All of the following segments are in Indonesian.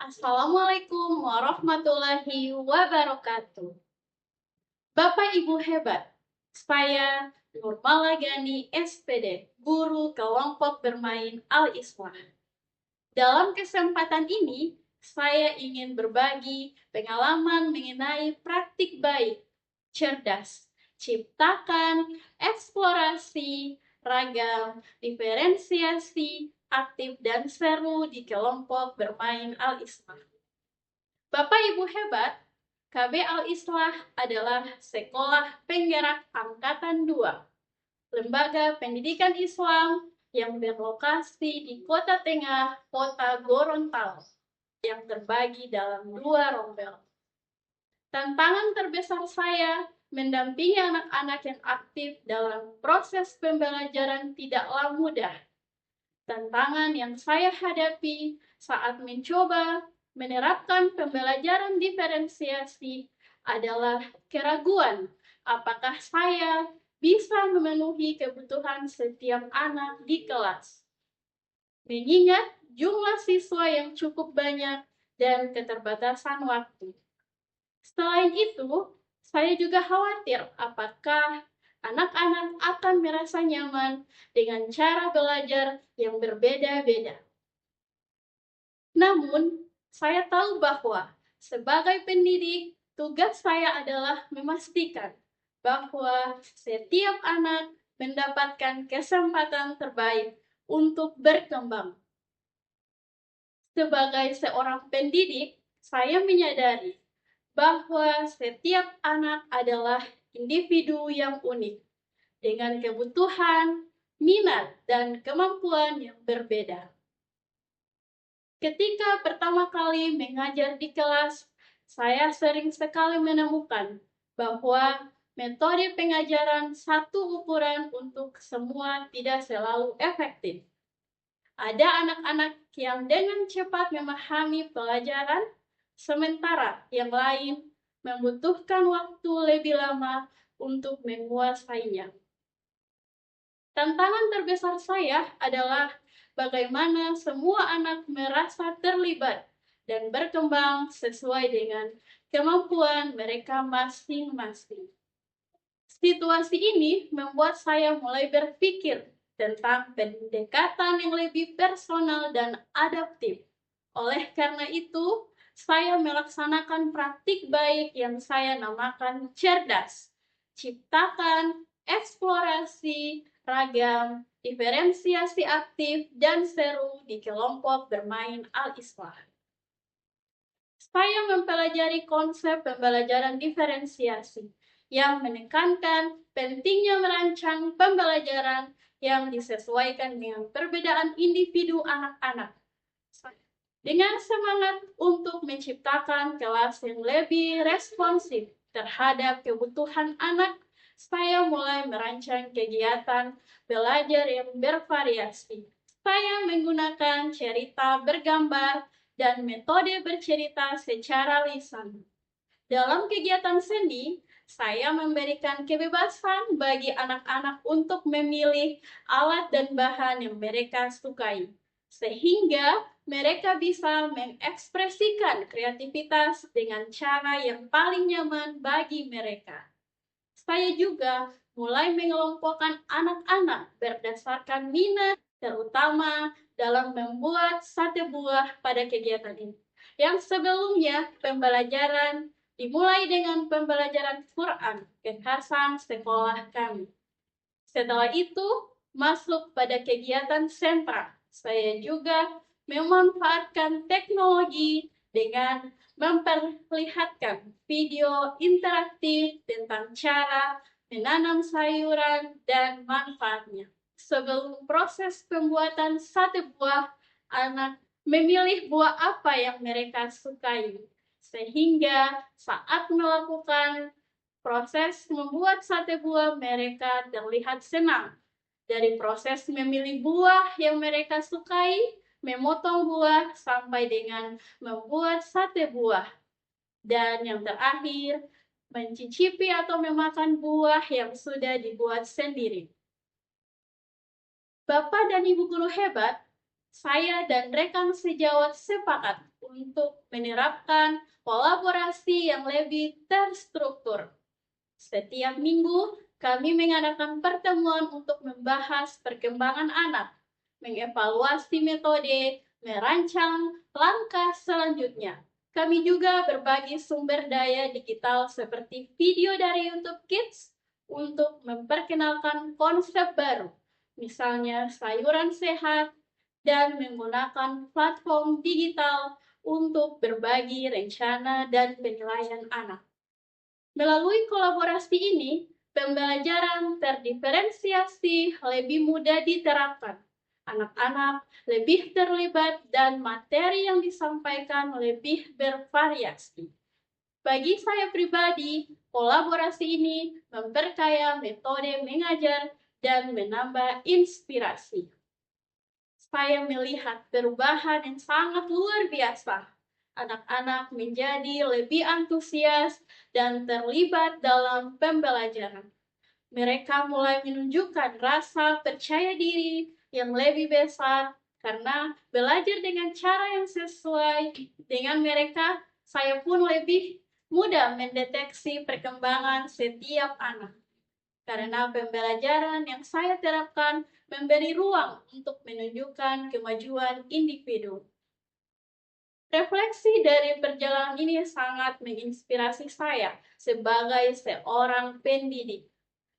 Assalamualaikum warahmatullahi wabarakatuh. Bapak Ibu hebat, saya Nurmala Gani SPD, guru kelompok bermain Al-Islah. Dalam kesempatan ini, saya ingin berbagi pengalaman mengenai praktik baik, cerdas, ciptakan, eksplorasi, ragam, diferensiasi, aktif dan seru di kelompok bermain Al-Islah. Bapak Ibu hebat, KB Al-Islah adalah sekolah penggerak angkatan 2, lembaga pendidikan Islam yang berlokasi di Kota Tengah, Kota Gorontalo, yang terbagi dalam 2 rombel. Tantangan terbesar saya mendampingi anak-anak yang aktif dalam proses pembelajaran tidaklah mudah. Tantangan yang saya hadapi saat mencoba menerapkan pembelajaran diferensiasi adalah keraguan apakah saya bisa memenuhi kebutuhan setiap anak di kelas. Mengingat jumlah siswa yang cukup banyak dan keterbatasan waktu. Selain itu, saya juga khawatir apakah anak-anak akan merasa nyaman dengan cara belajar yang berbeda-beda. Namun, saya tahu bahwa sebagai pendidik, tugas saya adalah memastikan bahwa setiap anak mendapatkan kesempatan terbaik untuk berkembang. Sebagai seorang pendidik, saya menyadari bahwa setiap anak adalah individu yang unik, dengan kebutuhan, minat, dan kemampuan yang berbeda. Ketika pertama kali mengajar di kelas, saya sering sekali menemukan bahwa metode pengajaran satu ukuran untuk semua tidak selalu efektif. Ada anak-anak yang dengan cepat memahami pelajaran, sementara yang lain membutuhkan waktu lebih lama untuk menguasainya. Tantangan terbesar saya adalah bagaimana semua anak merasa terlibat dan berkembang sesuai dengan kemampuan mereka masing-masing. Situasi ini membuat saya mulai berpikir tentang pendekatan yang lebih personal dan adaptif. Oleh karena itu, saya melaksanakan praktik baik yang saya namakan cerdas, ciptakan, eksplorasi, ragam, diferensiasi aktif, dan seru di kelompok bermain Al-Islah. Saya mempelajari konsep pembelajaran diferensiasi yang menekankan pentingnya merancang pembelajaran yang disesuaikan dengan perbedaan individu anak-anak. Dengan semangat untuk menciptakan kelas yang lebih responsif terhadap kebutuhan anak, saya mulai merancang kegiatan belajar yang bervariasi. Saya menggunakan cerita bergambar dan metode bercerita secara lisan. Dalam kegiatan seni, saya memberikan kebebasan bagi anak-anak untuk memilih alat dan bahan yang mereka sukai, sehingga mereka bisa mengekspresikan kreativitas dengan cara yang paling nyaman bagi mereka. Saya juga mulai mengelompokkan anak-anak berdasarkan minat, terutama dalam membuat sate buah pada kegiatan ini. Yang sebelumnya pembelajaran dimulai dengan pembelajaran Quran ke khasan sekolah kami. Setelah itu, masuk pada kegiatan sentra. Saya juga memanfaatkan teknologi dengan memperlihatkan video interaktif tentang cara menanam sayuran dan manfaatnya. Sebelum proses pembuatan sate buah, anak memilih buah apa yang mereka sukai. Sehingga saat melakukan proses membuat sate buah, mereka terlihat senang. Dari proses memilih buah yang mereka sukai, memotong buah, sampai dengan membuat sate buah. Dan yang terakhir, mencicipi atau memakan buah yang sudah dibuat sendiri. Bapak dan Ibu guru hebat, saya dan rekan sejawat sepakat untuk menerapkan kolaborasi yang lebih terstruktur. Setiap minggu, kami mengadakan pertemuan untuk membahas perkembangan anak, mengevaluasi metode, merancang langkah selanjutnya. Kami juga berbagi sumber daya digital seperti video dari YouTube Kids untuk memperkenalkan konsep baru, misalnya sayuran sehat, dan menggunakan platform digital untuk berbagi rencana dan penilaian anak. Melalui kolaborasi ini, pembelajaran terdiferensiasi lebih mudah diterapkan. Anak-anak lebih terlibat dan materi yang disampaikan lebih bervariasi. Bagi saya pribadi, kolaborasi ini memperkaya metode mengajar dan menambah inspirasi. Saya melihat perubahan yang sangat luar biasa. Anak-anak menjadi lebih antusias dan terlibat dalam pembelajaran. Mereka mulai menunjukkan rasa percaya diri yang lebih besar karena belajar dengan cara yang sesuai dengan mereka. Saya pun lebih mudah mendeteksi perkembangan setiap anak. Karena pembelajaran yang saya terapkan memberi ruang untuk menunjukkan kemajuan individu. Refleksi dari perjalanan ini sangat menginspirasi saya sebagai seorang pendidik.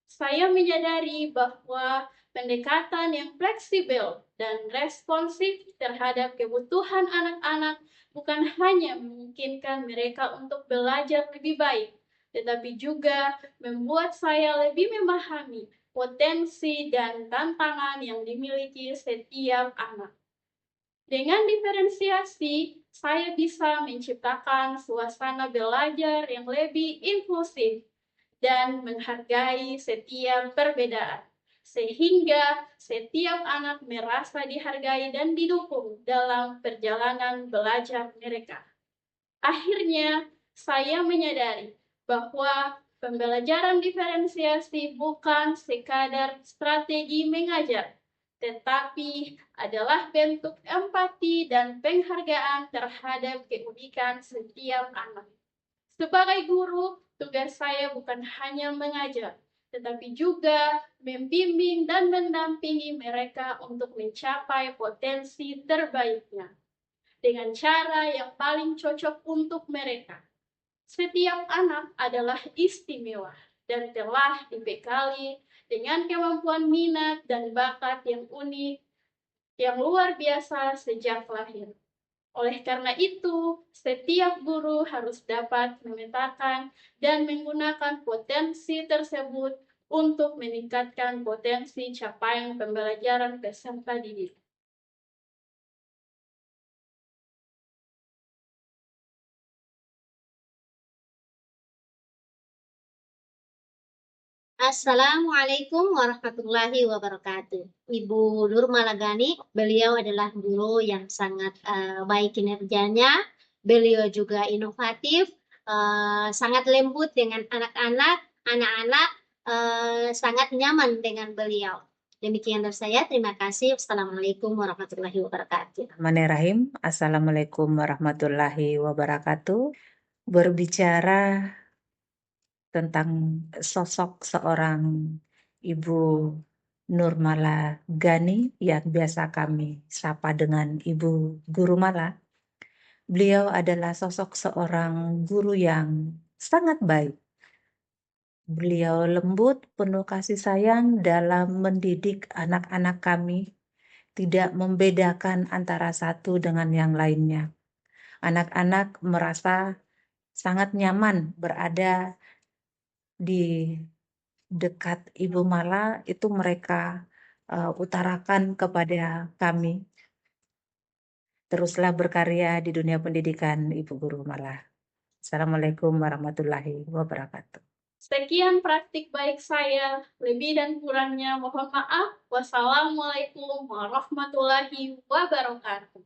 Saya menyadari bahwa pendekatan yang fleksibel dan responsif terhadap kebutuhan anak-anak bukan hanya memungkinkan mereka untuk belajar lebih baik, tetapi juga membuat saya lebih memahami potensi dan tantangan yang dimiliki setiap anak. Dengan diferensiasi, saya bisa menciptakan suasana belajar yang lebih inklusif dan menghargai setiap perbedaan, sehingga setiap anak merasa dihargai dan didukung dalam perjalanan belajar mereka. Akhirnya, saya menyadari bahwa pembelajaran diferensiasi bukan sekadar strategi mengajar, tetapi adalah bentuk empati dan penghargaan terhadap keunikan setiap anak. Sebagai guru, tugas saya bukan hanya mengajar, tetapi juga membimbing dan mendampingi mereka untuk mencapai potensi terbaiknya dengan cara yang paling cocok untuk mereka. Setiap anak adalah istimewa dan telah dibekali dengan kemampuan minat dan bakat yang unik, yang luar biasa sejak lahir. Oleh karena itu, setiap guru harus dapat memetakan dan menggunakan potensi tersebut untuk meningkatkan potensi capaian pembelajaran peserta didik. Assalamualaikum warahmatullahi wabarakatuh. Ibu Nur Malagani, beliau adalah guru yang sangat baik kinerjanya. Beliau juga inovatif, sangat lembut dengan anak-anak. Anak-anak sangat nyaman dengan beliau. Demikian dari saya. Terima kasih. Assalamualaikum warahmatullahi wabarakatuh. Bismillahirrahmanirrahim. Assalamualaikum warahmatullahi wabarakatuh. Berbicara tentang sosok seorang Ibu Nurmala Gani yang biasa kami sapa dengan Ibu Guru Mala. Beliau adalah sosok seorang guru yang sangat baik. Beliau lembut, penuh kasih sayang dalam mendidik anak-anak kami, tidak membedakan antara satu dengan yang lainnya. Anak-anak merasa sangat nyaman berada di dekat Ibu Mala, itu mereka utarakan kepada kami. Teruslah berkarya di dunia pendidikan, Ibu Guru Mala. Assalamualaikum warahmatullahi wabarakatuh. Sekian praktik baik saya, lebih dan kurangnya mohon maaf. Wassalamualaikum warahmatullahi wabarakatuh.